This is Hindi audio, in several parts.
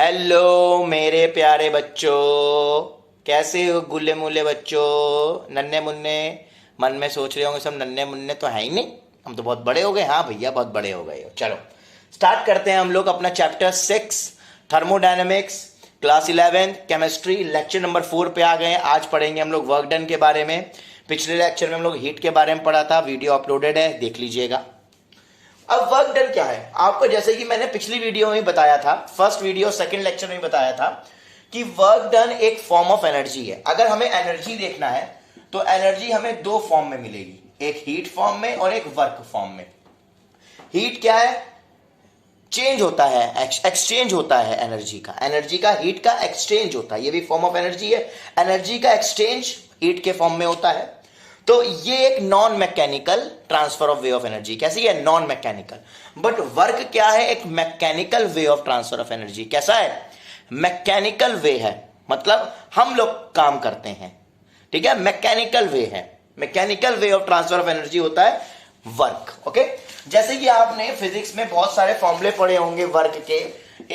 हेलो मेरे प्यारे बच्चों, कैसे हो गुल्ले मुल्ले बच्चों, नन्हे मुन्ने। मन में सोच रहे होंगे सब नन्हे मुन्ने तो है ही नहीं, हम तो बहुत बड़े हो गए। हाँ भैया बहुत बड़े हो गए हो। चलो स्टार्ट करते हैं हम लोग अपना chapter 6 thermodynamics, class 11 chemistry, lecture number 4 पे आ गए हैं। आज पढ़ेंगे हम लोग वर्क डन के बारे में। पिछले लेक्चर में हम लोग हीट के बारे में पढ़ा था, वीडियो अपलोडेड है, देख लीजिएगा। अब वर्क डन क्या है आपको, जैसे कि मैंने पिछली वीडियो में बताया था, फर्स्ट वीडियो सेकंड लेक्चर में बताया था कि वर्क डन एक फॉर्म ऑफ एनर्जी है। अगर हमें एनर्जी देखना है तो एनर्जी हमें दो फॉर्म में मिलेगी, एक हीट फॉर्म में और एक वर्क फॉर्म में। हीट क्या है? चेंज होता है, एक्सचेंज होता है एनर्जी का, एनर्जी का हीट का एक्सचेंज होता है, ये भी फॉर्म ऑफ एनर्जी है। एनर्जी का एक्सचेंज हीट के फॉर्म में होता है। तो ये एक non mechanical transfer of way of energy. कैसी है? Non mechanical. बट वर्क क्या है? एक mechanical way of transfer of energy. कैसा है? मैकेनिकल वे है, मतलब हम लोग काम करते हैं, ठीक है, मैकेनिकल वे है। Mechanical way of transfer of energy होता है वर्क। ओके, जैसे कि आपने फिजिक्स में बहुत सारे फॉर्मूले पढ़े होंगे वर्क के।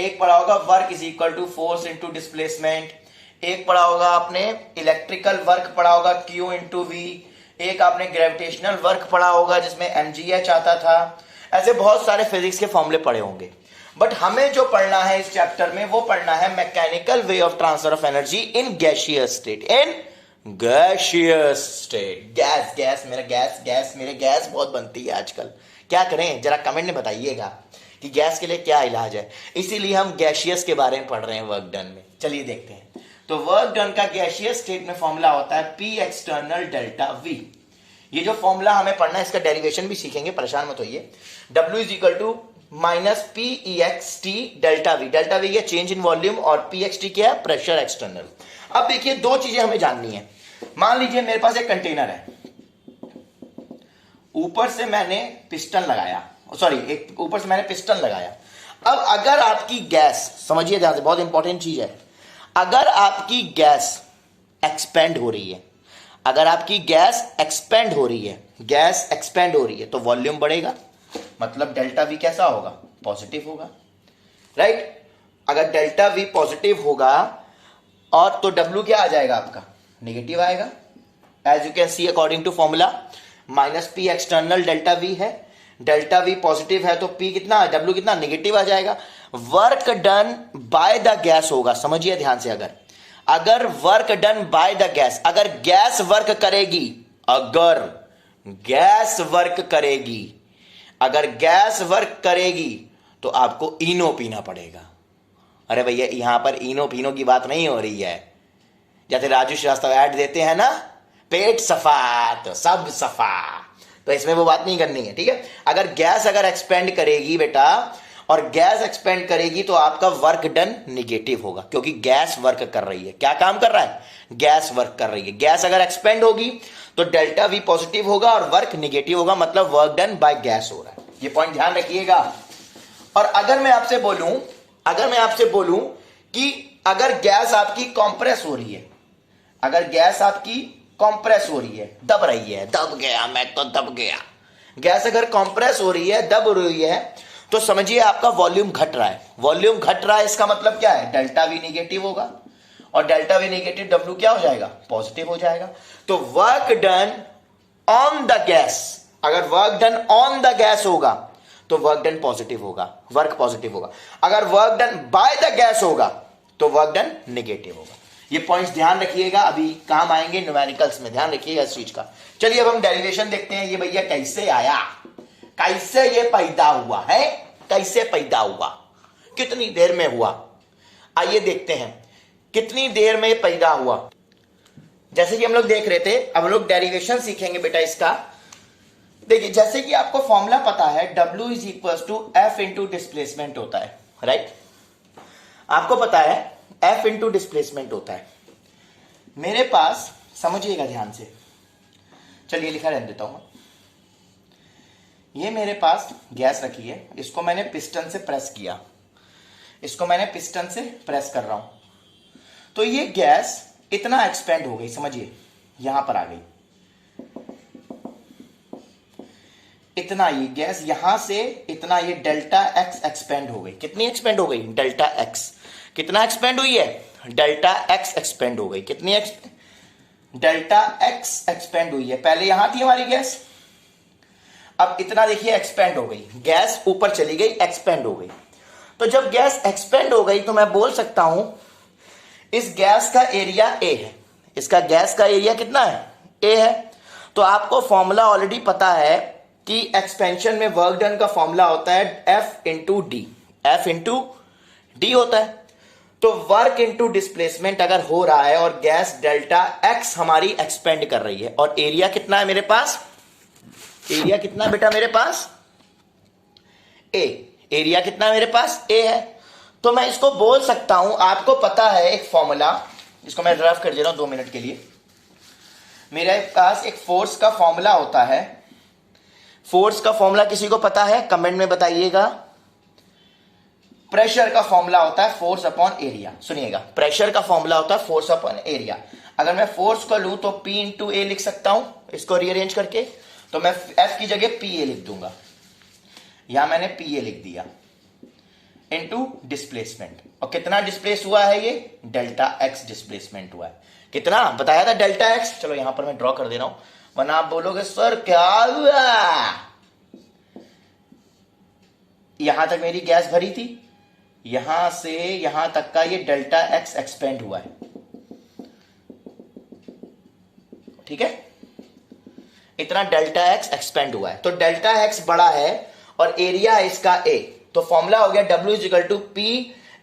एक पढ़ा होगा work is equal to force into displacement, एक पढ़ा होगा आपने इलेक्ट्रिकल वर्क पढ़ा होगा Q इंटू वी, एक आपने ग्रेविटेशनल वर्क पढ़ा होगा जिसमें mgh आता था। ऐसे बहुत सारे फिजिक्स के फॉर्मूले पढ़े होंगे। बट हमें जो पढ़ना है इस चैप्टर में वो पढ़ना है mechanical way of transfer of energy in gaseous state. In gaseous state. Gas gas मेरा गैस गैस मेरे गैस बहुत बनती है आजकल। क्या करें जरा कमेंट में बताइएगा कि गैस के लिए क्या इलाज है। इसीलिए हम गैसियस के बारे में पढ़ रहे हैं वर्क डन में। चलिए देखते हैं। तो वर्क डन का गैसियस स्टेट में फॉर्मूला होता है P एक्सटर्नल डेल्टा V। ये जो फॉर्मूला हमें पढ़ना है इसका डेरिवेशन भी सीखेंगे, परेशान मत होइए। W is equal to minus P E X T delta V. Delta V है चेंज इन वॉल्यूम और पी एक्स टी क्या है? Pressure external. अब देखिए दो चीजें हमें जाननी है। मान लीजिए मेरे पास एक कंटेनर है, ऊपर से मैंने पिस्टन लगाया, सॉरी एक ऊपर से मैंने पिस्टन लगाया। अब अगर आपकी गैस, समझिए ध्यान से, बहुत इंपॉर्टेंट चीज है, अगर आपकी गैस एक्सपेंड हो रही है, अगर आपकी गैस एक्सपेंड हो रही है, गैस एक्सपेंड हो रही है तो वॉल्यूम बढ़ेगा, मतलब डेल्टा वी कैसा होगा? पॉजिटिव होगा, राइट। अगर डेल्टा वी पॉजिटिव होगा और तो डब्ल्यू क्या आ जाएगा आपका? नेगेटिव आएगा। As you can see according to formula minus P external delta V है, डेल्टा वी पॉजिटिव है तो पी कितना, डब्ल्यू कितना? नेगेटिव आ जाएगा। Work done by the gas होगा, समझिए ध्यान से, अगर work done by the gas, अगर गैस वर्क करेगी, अगर गैस वर्क करेगी, अगर गैस वर्क करेगी तो आपको इनो पीना पड़ेगा। अरे भैया यहां पर इनो पीनो की बात नहीं हो रही है। जैसे राजू श्रीवास्तव ऐड देते हैं ना, पेट सफा तो सब सफा, तो इसमें वो बात नहीं करनी है, ठीक है। अगर गैस अगर एक्सपेंड करेगी बेटा, और गैस एक्सपेंड करेगी तो आपका वर्क डन निगेटिव होगा, क्योंकि गैस वर्क कर रही है। क्या काम कर रहा है? गैस वर्क कर रही है। गैस अगर एक्सपेंड होगी तो डेल्टा वी पॉजिटिव होगा और वर्क निगेटिव होगा, मतलब वर्क डन बाय गैस हो रहा है। ये पॉइंट ध्यान रखिएगा। और अगर मैं आपसे बोलूं कि अगर गैस आपकी कंप्रेस हो रही है, अगर गैस आपकी कंप्रेस हो रही है, दब रही है, दब गया मैं तो दब गया, गैस अगर कंप्रेस हो रही है, दब रही है, तो समझिए आपका वॉल्यूम घट रहा है। वॉल्यूम घट रहा है इसका मतलब क्या है? डेल्टा वी निगेटिव होगा, और डेल्टा वी निगेटिव, डब्ल्यू क्या हो जाएगा? पॉजिटिव हो जाएगा। तो work done on the gas, अगर work done on the gas होगा तो वर्क डन पॉजिटिव होगा, वर्क पॉजिटिव होगा। अगर work done by the gas होगा तो वर्क डन निगेटिव होगा। ये पॉइंट्स ध्यान रखिएगा, अभी काम आएंगे न्यूमेरिकल्स में, ध्यान रखिएगा इस चीज का। चलिए अब हम डेरिवेशन देखते हैं, ये भैया कैसे आया, कैसे ये पैदा हुआ है, कैसे पैदा हुआ, कितनी देर में हुआ। आइए देखते हैं कितनी देर में पैदा हुआ। जैसे कि हम लोग देख रहे थे, अब हम लोग डेरिवेशन सीखेंगे बेटा इसका। देखिए जैसे कि आपको फॉर्मूला पता है W is equal to F into displacement होता है, राइट। आपको पता है F इंटू डिस्प्लेसमेंट होता है। मेरे पास, समझिएगा ध्यान से, चलिए लिखा रहने देता हूं। ये मेरे पास गैस रखी है, इसको मैंने पिस्टन से प्रेस किया, इसको मैंने पिस्टन से प्रेस कर रहा हूं, तो ये गैस इतना एक्सपेंड हो गई, समझिए यहां पर आ गई, इतना ये गैस यहां से इतना ये डेल्टा एक्स एक्सपेंड हो गई। कितनी एक्सपेंड हो गई? Delta x. कितना एक्सपेंड हुई है? डेल्टा एक्स एक्सपेंड हो गई। कितनी डेल्टा एक्स एक्सपेंड हुई है। पहले यहां थी हमारी गैस, अब इतना देखिए एक्सपेंड हो गई, गैस ऊपर चली गई, एक्सपेंड हो गई। तो जब गैस एक्सपेंड हो गई तो मैं बोल सकता हूं इस गैस का एरिया ए है। इसका गैस का एरिया कितना है? ए है। तो आपको फॉर्मूला ऑलरेडी पता है कि एक्सपेंशन में वर्क डन का फॉर्मूला होता है F into D. F into D होता है। तो वर्क इंटू डिस्प्लेसमेंट अगर हो रहा है और गैस डेल्टा एक्स हमारी एक्सपेंड कर रही है, और एरिया कितना है मेरे पास? एरिया कितना है बेटा मेरे पास? ए। एरिया कितना है मेरे पास? ए है। तो मैं इसको बोल सकता हूं, आपको पता है एक फॉर्मूला, इसको मैं रफ कर दे रहा हूं 2 मिनट के लिए। मेरे पास एक फोर्स का फॉर्मूला होता है। फोर्स का फॉर्मूला किसी को पता है? कमेंट में बताइएगा। प्रेशर का फॉर्मूला होता है फोर्स अपॉन एरिया। सुनिएगा, प्रेशर का फॉर्मूला होता है फोर्स अपॉन एरिया। अगर मैं फोर्स को लूं तो P इंटू ए लिख सकता हूं, इसको रीअरेंज करके। तो मैं F की जगह PA लिख दूंगा, यहां मैंने PA लिख दिया, इनटू डिस्प्लेसमेंट। और कितना डिस्प्लेस हुआ है? ये डेल्टा एक्स डिस्प्लेसमेंट हुआ है। कितना बताया था? Delta x. चलो यहां पर मैं ड्रॉ कर दे रहा हूं, वरना आप बोलोगे सर क्या हुआ। यहां तक मेरी गैस भरी थी, यहां से यहां तक का ये डेल्टा एक्स एक्सपेंड हुआ है। ठीक है, इतना डेल्टा एक्स एक्सपेंड हुआ है। तो डेल्टा एक्स बड़ा है और एरिया है इसका ए। तो फॉर्मूला हो गया W is equal to P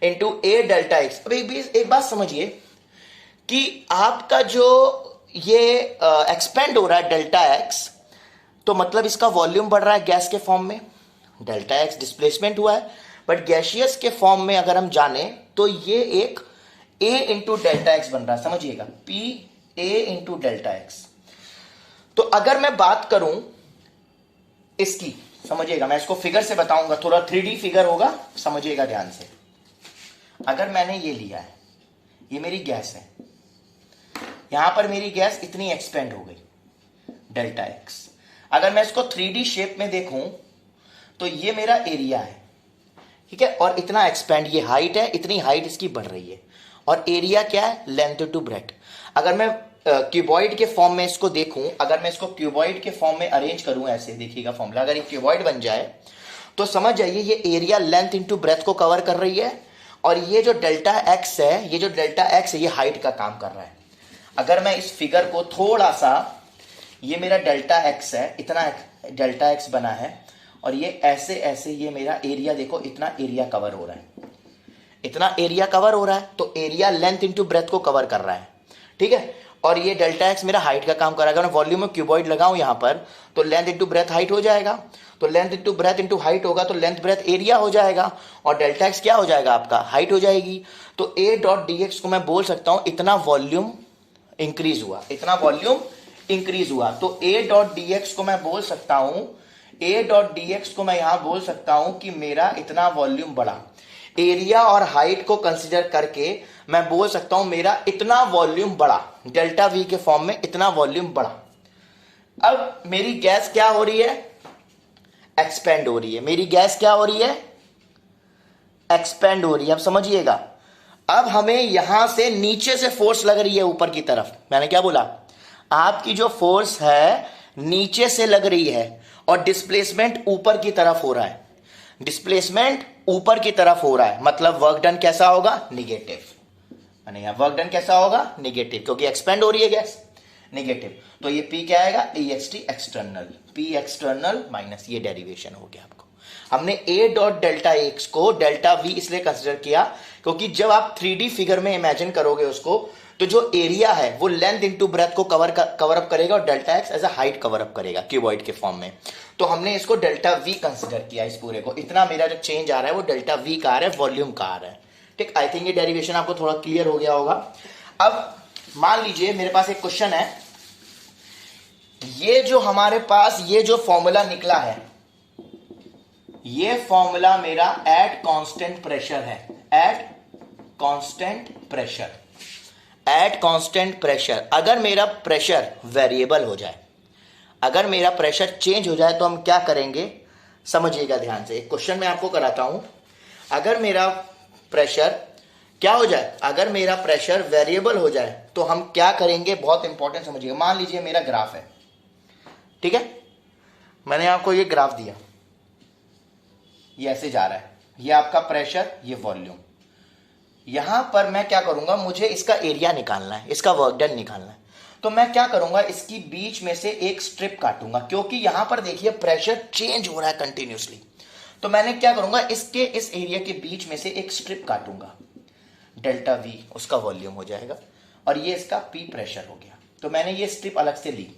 into A delta X. अब एक बात समझिए कि आपका जो ये एक्सपेंड हो रहा है डेल्टा एक्स, तो मतलब इसका वॉल्यूम बढ़ रहा है गैस के फॉर्म में। डेल्टा एक्स डिस्प्लेसमेंट हुआ है, बट गैसियस के फॉर्म में अगर हम जाने तो ये एक A इंटू डेल्टा एक्स बन रहा है। समझिएगा, P A into delta x. तो अगर मैं बात करूं इसकी, समझिएगा, मैं इसको फिगर से बताऊंगा, थोड़ा 3D फिगर होगा, समझिएगा ध्यान से। अगर मैंने ये लिया है, ये मेरी गैस है, यहां पर मेरी गैस इतनी एक्सपेंड हो गई डेल्टा एक्स। अगर मैं इसको 3D शेप में देखूं तो ये मेरा एरिया है, ठीक है, और इतना एक्सपेंड, ये हाइट है, इतनी हाइट इसकी बढ़ रही है, और एरिया क्या है? Length to breadth. अगर मैं क्यूबॉइड के फॉर्म में इसको देखूं, अगर मैं इसको क्यूबॉइड के फॉर्म में अरेंज करूं, ऐसे देखिएगा फॉर्मूला, अगर ये क्यूबॉइड बन जाए तो समझ जाइए ये एरिया लेंथ इंटू ब्रेथ को कवर कर रही है, और ये जो डेल्टा एक्स है, ये जो डेल्टा एक्स है, ये हाइट का काम कर रहा है। अगर मैं इस फिगर को थोड़ा सा, ये मेरा डेल्टा एक्स है, इतना डेल्टा एक्स बना है, और ये ऐसे ऐसे, ये मेरा एरिया देखो, इतना एरिया कवर हो रहा है, इतना एरिया कवर हो रहा है। तो एरिया लेंथ इंटू ब्रेथ को कवर कर रहा है, ठीक है, और ये डेल्टा एक्स मेरा हाइट का काम कर रहा है। अगर मैं वॉल्यूम में क्यूबॉइड लगाऊं यहां पर, तो लेंथ इंटू ब्रेथ हाइट हो जाएगा, तो length into breath into height होगा, तो लेंथ ब्रेथ एरिया हो जाएगा, और डेल्टा एक्स क्या हो जाएगा आपका? हाइट हो जाएगी। तो A डॉट डी एक्स को मैं बोल सकता हूं इतना वॉल्यूम इंक्रीज हुआ, इतना वॉल्यूम इंक्रीज हुआ। तो A डॉट डी एक्स को मैं बोल सकता हूं, A डॉट डी एक्स को मैं यहां बोल सकता हूं कि मेरा इतना वॉल्यूम बढ़ा। एरिया और हाइट को कंसीडर करके मैं बोल सकता हूं मेरा इतना वॉल्यूम बढ़ा, डेल्टा V के फॉर्म में इतना वॉल्यूम बढ़ा। अब मेरी गैस क्या हो रही है? एक्सपेंड हो रही है। मेरी गैस क्या हो रही है? एक्सपेंड हो रही है। अब समझिएगा, अब हमें यहां से नीचे से फोर्स लग रही है ऊपर की तरफ। मैंने क्या बोला? आपकी जो फोर्स है नीचे से लग रही है, और डिस्प्लेसमेंट ऊपर की तरफ हो रहा है। डिस्प्लेसमेंट ऊपर की तरफ हो रहा है, मतलब वर्क डन कैसा होगा? निगेटिव। माने यहां वर्क डन कैसा होगा? निगेटिव, क्योंकि एक्सपेंड हो रही है गैस, निगेटिव। तो ये P क्या आएगा? EXT external, P external minus, ये डेरिवेशन हो गया आपको। हमने A डॉट डेल्टा एक्स को डेल्टा V इसलिए कंसिडर किया क्योंकि जब आप 3D फिगर में इमेजिन करोगे उसको, तो जो एरिया है वो लेंथ इंटू ब्रेथ को कवर अप करेगा, और delta X as a height cover up करेगा क्यूबॉइड के फॉर्म में। तो हमने इसको डेल्टा V कंसिडर किया इस पूरे को। इतना मेरा जो चेंज आ रहा है वो डेल्टा V का आ रहा है, वॉल्यूम का आ रहा है। ठीक, आई थिंक ये डेरिवेशन आपको थोड़ा क्लियर हो गया होगा। अब मान लीजिए मेरे पास एक क्वेश्चन है, ये जो हमारे पास ये जो फॉर्मूला निकला है, ये फॉर्मूला मेरा एट कांस्टेंट प्रेशर है, at constant pressure, at constant pressure. अगर मेरा प्रेशर वेरिएबल हो जाए, अगर मेरा प्रेशर चेंज हो जाए तो हम क्या करेंगे, समझिएगा ध्यान से। एक क्वेश्चन मैं आपको कराता हूं। अगर मेरा प्रेशर क्या हो जाए, अगर मेरा प्रेशर वेरिएबल हो जाए तो हम क्या करेंगे, बहुत इंपॉर्टेंट समझिएगा। मान लीजिए मेरा ग्राफ है, ठीक है, मैंने आपको ये ग्राफ दिया, ये ऐसे जा रहा है, ये आपका प्रेशर, ये वॉल्यूम। यहां पर मैं क्या करूंगा, मुझे इसका एरिया निकालना है, इसका वर्क डन निकालना है। तो मैं क्या करूंगा, इसकी बीच में से एक स्ट्रिप काटूंगा, क्योंकि यहां पर देखिए प्रेशर चेंज हो रहा है कंटिन्यूसली। तो मैंने क्या करूंगा, इसके इस एरिया के बीच में से एक स्ट्रिप काटूंगा, डेल्टा वी उसका वॉल्यूम हो जाएगा, और ये इसका पी प्रेशर हो गया। तो मैंने ये स्ट्रिप अलग से ली,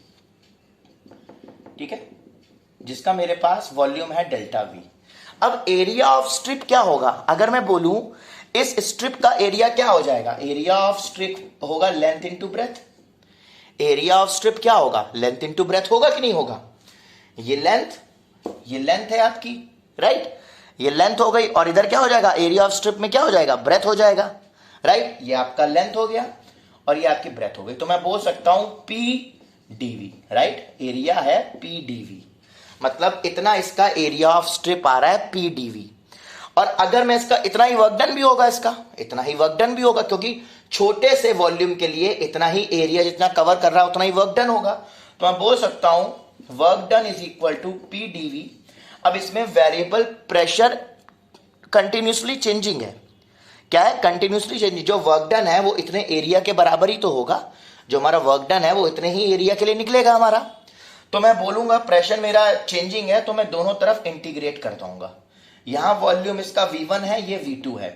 ठीक है, जिसका मेरे पास वॉल्यूम है डेल्टा वी। अब एरिया ऑफ स्ट्रिप क्या होगा, अगर मैं बोलूं इस स्ट्रिप का एरिया क्या हो जाएगा, एरिया ऑफ स्ट्रिप होगा length into breadth. Area of strip क्या होगा, लेंथ इनटू ब्रेथ होगा कि नहीं होगा। ये लेंथ है आपकी, राइट, ये लेंथ हो गई, और इधर क्या हो जाएगा, एरिया ऑफ स्ट्रिप में क्या हो जाएगा, ब्रेथ हो जाएगा, राइट। ये आपका लेंथ हो गया और ये आपकी ब्रेथ हो गई। तो मैं बोल सकता हूं पी डीवी, राइट, एरिया है पी डीवी, मतलब इतना इसका एरिया ऑफ स्ट्रिप आ रहा है पी डीवी। और अगर मैं इसका इतना ही वर्क डन भी होगा, इसका इतना ही वर्क डन भी होगा, क्योंकि छोटे से वॉल्यूम के लिए इतना ही एरिया जितना कवर कर रहा है उतना ही वर्क डन होगा। तो मैं बोल सकता हूं work done is equal to P dV. अब इसमें वेरिएबल प्रेशर कंटिन्यूसली चेंजिंग है, क्या है, कंटिन्यूसली चेंजिंग। जो वर्क डन है वो इतने एरिया के बराबर ही तो होगा, जो हमारा वर्क डन है वो इतने ही एरिया के लिए निकलेगा हमारा। तो मैं बोलूंगा प्रेशर मेरा चेंजिंग है, तो मैं दोनों तरफ इंटीग्रेट कर दूंगा। यहां वॉल्यूम इसका V1 है, ये V2 है,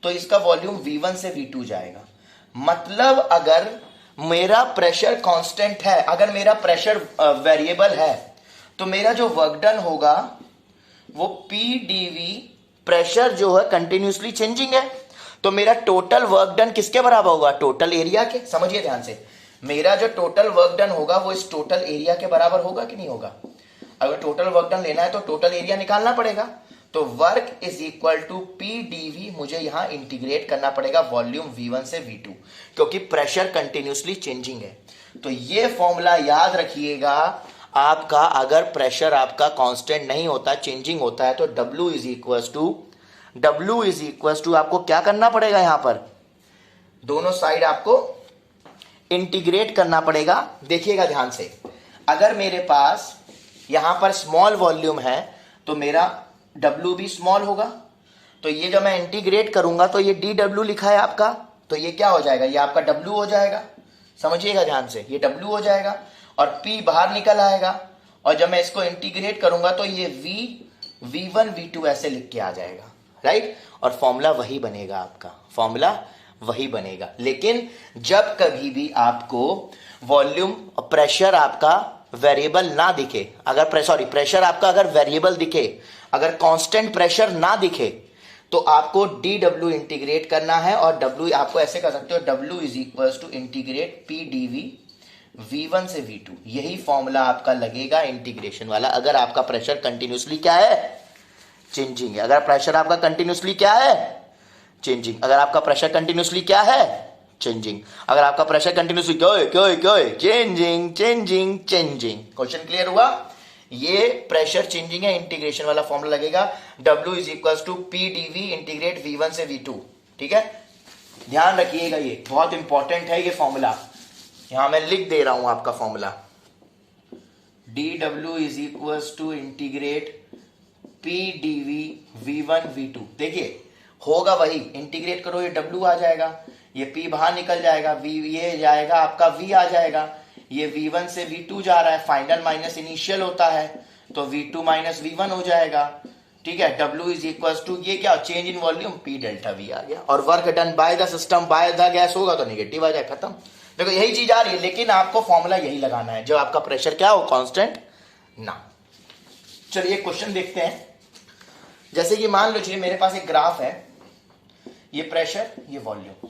तो इसका वॉल्यूम V1 से V2 जाएगा। मतलब अगर मेरा प्रेशर कांस्टेंट है, अगर मेरा प्रेशर वेरिएबल है, तो मेरा जो वर्क डन होगा वो P dV, प्रेशर जो है कंटिन्यूसली चेंजिंग है, तो मेरा टोटल वर्क डन किसके बराबर होगा, टोटल एरिया के। समझिए ध्यान से, मेरा जो टोटल वर्क डन होगा वो इस टोटल एरिया के बराबर होगा कि नहीं होगा। अगर टोटल वर्क डन लेना है तो टोटल एरिया निकालना पड़ेगा। तो work is equal to P dV, मुझे यहां इंटीग्रेट करना पड़ेगा वॉल्यूम V1 से V2, क्योंकि प्रेशर कंटिन्यूसली चेंजिंग है। तो ये फॉर्मूला याद रखिएगा आपका, अगर प्रेशर आपका कांस्टेंट नहीं होता, चेंजिंग होता है, तो W इज इक्वल टू आपको क्या करना पड़ेगा, यहां पर दोनों साइड आपको इंटीग्रेट करना पड़ेगा। देखिएगा ध्यान से, अगर मेरे पास यहां पर स्मॉल वॉल्यूम है तो मेरा W भी स्मॉल होगा। तो ये जब मैं इंटीग्रेट करूंगा तो ये DW लिखा है आपका, तो ये क्या हो जाएगा, ये आपका W हो जाएगा। समझिएगा ध्यान से, ये W हो जाएगा और P बाहर निकल आएगा, और जब मैं इसको इंटीग्रेट करूंगा तो ये V1 V2 ऐसे लिख के आ जाएगा, राइट। और फॉर्मूला वही बनेगा आपका, फॉर्मूला वही बनेगा। लेकिन जब कभी भी आपको वॉल्यूम प्रेशर आपका वेरिएबल ना दिखे, अगर प्रेशर आपका अगर वेरिएबल दिखे, अगर कांस्टेंट प्रेशर ना दिखे, तो आपको DW इंटीग्रेट करना है, और W आपको ऐसे कर सकते हो, W is equal to integrate P dV V1 से V2। यही फॉर्मूला आपका लगेगा इंटीग्रेशन वाला, अगर आपका प्रेशर कंटिन्यूसली क्या है, चेंजिंग है। अगर प्रेशर आपका कंटिन्यूसली क्या है, चेंजिंग। अगर आपका प्रेशर कंटिन्यूसली क्या है, चेंजिंग। अगर आपका प्रेशर कंटिन्यूसली क्यों है, changing changing changing. Question clear हुआ। ये प्रेशर चेंजिंग है, इंटीग्रेशन वाला फॉर्मूला लगेगा, W is equal to P dV integrate V1 से V2। ठीक है, ध्यान रखिएगा, ये बहुत इंपॉर्टेंट है ये फॉर्मूला। यहां मैं लिख दे रहा हूं आपका formula, DW is equal to integrate P dV V1 V2। देखिए होगा वही, इंटीग्रेट करो, ये W आ जाएगा, ये P बाहर निकल जाएगा, V ये जाएगा आपका V आ जाएगा, ये V1 से V2 जा रहा है, फाइनल माइनस इनिशियल होता है, तो V2 माइनस V1 हो जाएगा। ठीक है, W इज इक्वल टू ये क्या, change in volume P delta V आ गया, और work done by the system by the gas होगा तो नेगेटिव आ जाए, खत्म। देखो यही चीज आ रही है, लेकिन आपको फॉर्मूला यही लगाना है, जब आपका प्रेशर क्या हो, कांस्टेंट ना। चलिए क्वेश्चन देखते हैं। जैसे कि मान लीजिए मेरे पास एक ग्राफ है, ये प्रेशर, ये वॉल्यूम।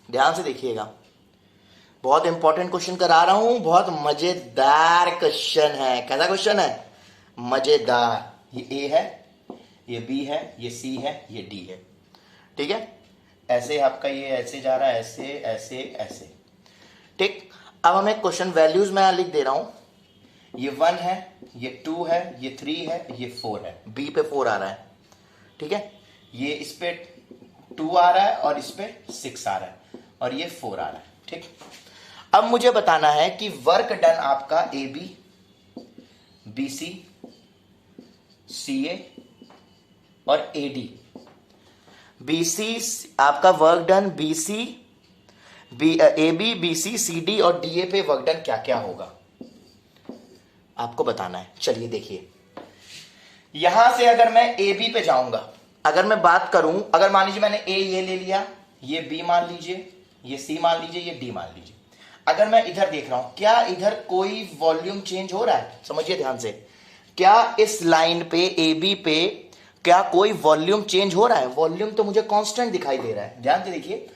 ध्यान से देखिएगा, बहुत इंपॉर्टेंट क्वेश्चन करा रहा हूं, बहुत मजेदार क्वेश्चन है। कैसा क्वेश्चन है, मजेदार। ये A है, ये B है, ये C है, ये D है। ठीक है, ऐसे आपका ये ऐसे जा रहा है, ऐसे ऐसे ऐसे। ठीक, अब हमें क्वेश्चन वैल्यूज में लिख दे रहा हूं, ये 1 है, ये 2 है, ये 3 है, ये 4 है, बी पे 4 आ रहा है, ठीक है, ये इस पे 2 आ रहा है और इस पे 6 आ रहा है और ये 4 आ रहा है, ठीक। अब मुझे बताना है कि वर्क डन आपका ए बी, बी सी, सी ए और ए डी, बी सी आपका work done B C, A B, B C, C D और डी ए पे वर्क डन क्या क्या होगा आपको बताना है। चलिए देखिए, यहां से अगर मैं ए बी पे जाऊंगा, अगर मैं बात करूं, अगर मान लीजिए मैंने ए ये ले लिया, ये बी मान लीजिए, ये सी मान लीजिए, ये डी मान लीजिए, अगर मैं इधर देख रहा हूं, क्या इधर कोई वॉल्यूम चेंज हो रहा है? समझिए ध्यान से, क्या इस लाइन पे ए बी पे क्या कोई वॉल्यूम चेंज हो रहा है? वॉल्यूम तो मुझे कांस्टेंट दिखाई दे रहा है। ध्यान से देखिए,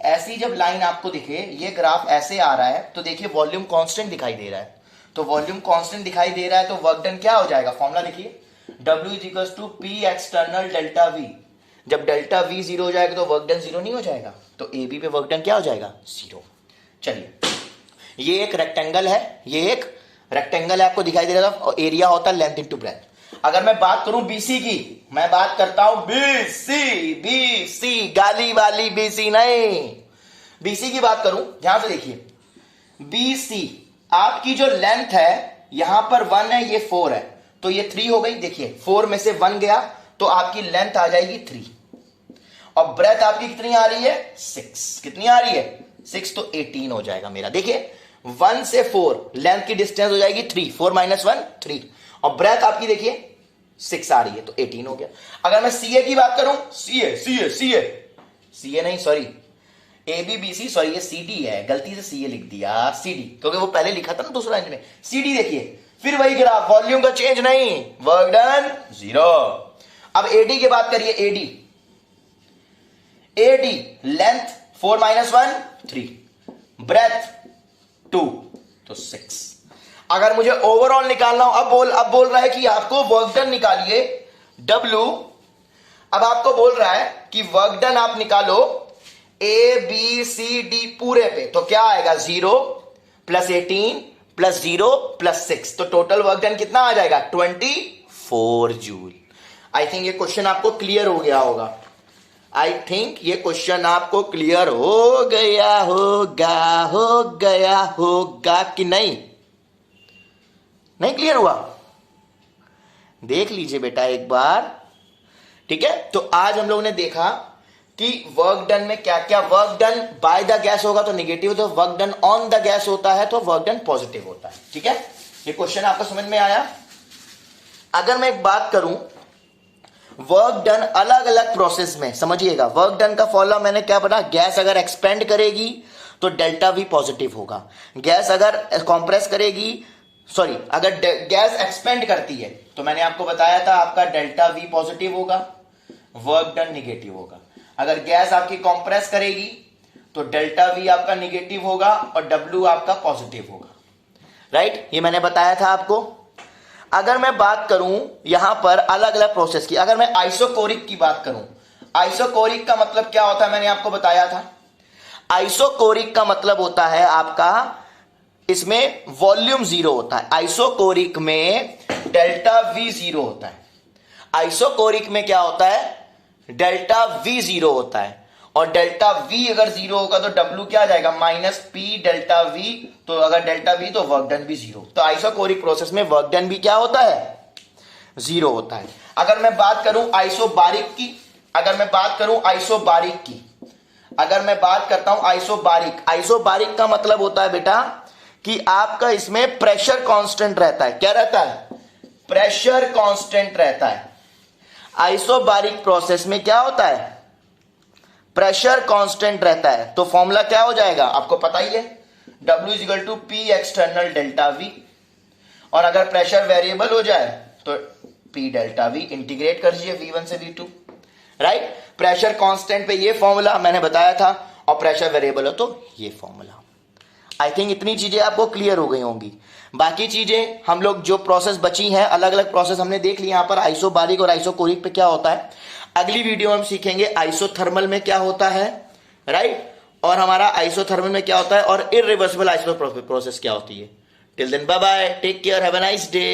ऐसी जब लाइन आपको दिखे, ये ग्राफ ऐसे आ रहा है, तो देखिए वॉल्यूम कांस्टेंट दिखाई दे रहा है। तो वॉल्यूम कांस्टेंट दिखाई दे रहा है तो वर्क डन क्या हो जाएगा? फॉर्मूला देखिए, W is equal to P external delta V. जब डेल्टा वी 0 हो जाएगा तो वर्क डन 0 नहीं हो जाएगा, तो ए बी पे वर्क डन क्या हो जाएगा? 0। चलिए, ये एक रेक्टेंगल है, ये एक रेक्टेंगल है, आपको दिखाई दे रहा था, और एरिया होता है लेंथ इंटू ब्रेथ। अगर मैं बात करूं बीसी की, मैं बात करता हूं बीसी, बीसी गाली वाली बीसी नहीं, बीसी की बात करूं, ध्यान से देखिए, बीसी आपकी जो लेंथ है, यहां पर 1 है, ये 4 है, तो ये 3 हो गई। देखिए 4 में से 1 गया तो आपकी लेंथ आ जाएगी 3, और ब्रेथ आपकी कितनी आ रही है? 6। कितनी आ रही है? 6, तो 18 हो जाएगा मेरा। देखिए 1 से 4 लेंथ की डिस्टेंस हो जाएगी 3, 4 - 1 3, और ब्रेथ आपकी देखिए 6 आ रही है, तो 18 हो गया। अगर मैं सीए की बात करूं, सीए नहीं, sorry, A B B C, sorry ये सी डी है, गलती से सीए लिख दिया, सी डी, क्योंकि वो पहले लिखा था ना दूसरा लाइन में। सी डी देखिए, फिर वही ग्राफ, वॉल्यूम का चेंज नहीं, वर्क डन 0। अब एडी की बात करिए, एडी लेंथ 4 - 1 3, ब्रेथ 2, तो 6। अगर मुझे ओवरऑल निकालना हो, अब बोल रहा है कि आपको वर्क डन निकालिए W। अब आपको बोल रहा है कि वर्क डन आप निकालो ए बी सी डी पूरे पे, तो क्या आएगा? 0 + 18 + 0 + 6, तो टोटल वर्क डन कितना आ जाएगा? 24 जूल। आई थिंक ये क्वेश्चन आपको क्लियर हो गया होगा, आई थिंक ये क्वेश्चन आपको क्लियर हो गया होगा कि नहीं? नहीं क्लियर हुआ? देख लीजिए बेटा एक बार, ठीक है। तो आज हम लोगों ने देखा कि वर्क डन में क्या क्या, work done by the gas होगा तो निगेटिव, तो work done on the gas होता है तो वर्क डन पॉजिटिव होता है, ठीक है। ये क्वेश्चन आपको समझ में आया? अगर मैं एक बात करूं, वर्क डन अलग अलग प्रोसेस में, समझिएगा, वर्क डन का फॉर्मूला मैंने क्या पढ़ा? गैस अगर एक्सपेंड करेगी तो डेल्टा वी पॉजिटिव होगा, गैस अगर कंप्रेस करेगी, सॉरी, अगर गैस एक्सपेंड करती है तो मैंने आपको बताया था आपका डेल्टा वी पॉजिटिव होगा, वर्क डन निगेटिव होगा। अगर गैस आपकी कंप्रेस करेगी तो डेल्टा वी आपका निगेटिव होगा और डब्ल्यू आपका पॉजिटिव होगा, राइट। ये मैंने बताया था आपको। अगर मैं बात करूं यहां पर अलग अलग प्रोसेस की, अगर मैं आइसोकोरिक की बात करूं, आइसोकोरिक का मतलब क्या होता है मैंने आपको बताया था। आइसोकोरिक का मतलब होता है आपका, इसमें वॉल्यूम 0 होता है, आइसोकोरिक में डेल्टा वी 0 होता है। आइसोकोरिक में क्या होता है? डेल्टा वी 0 होता है, और डेल्टा वी अगर 0 होगा तो डब्ल्यू क्या आ जाएगा? -p डेल्टा वी, तो अगर डेल्टा वी तो वर्क डन भी 0। तो आइसोकोरिक प्रोसेस में वर्क डन भी क्या होता है? 0 होता है। अगर मैं बात करूं आइसोबारिक की, अगर मैं बात करता हूं आइसोबारिक, आइसोबारिक का मतलब होता है बेटा कि आपका इसमें प्रेशर कांस्टेंट रहता है। क्या रहता है? प्रेशर कांस्टेंट रहता है। आइसोबारिक प्रोसेस में क्या होता है? प्रेशर कांस्टेंट रहता है। तो फॉर्मूला क्या हो जाएगा? आपको पता ही है, W = P external delta V, और अगर प्रेशर वेरिएबल हो जाए तो P डेल्टा V, इंटीग्रेट कर दीजिए V1 से V2, राइट। प्रेशर कांस्टेंट पे ये फॉर्मूला मैंने बताया था, और प्रेशर वेरिएबल हो तो ये फॉर्मूला। आई थिंक इतनी चीजें आपको क्लियर हो गई होंगी। बाकी चीजें हम लोग जो प्रोसेस बची हैं, अलग अलग प्रोसेस हमने देख ली। यहां पर आइसोबारिक और आइसोकोरिक पे क्या होता है, अगली वीडियो में हम सीखेंगे आइसोथर्मल में क्या होता है, राइट। और हमारा आइसोथर्मल में क्या होता है और इरिवर्सिबल आइसोथर्मल प्रोसेस क्या होती है। Till then bye bye, take care, have a nice day.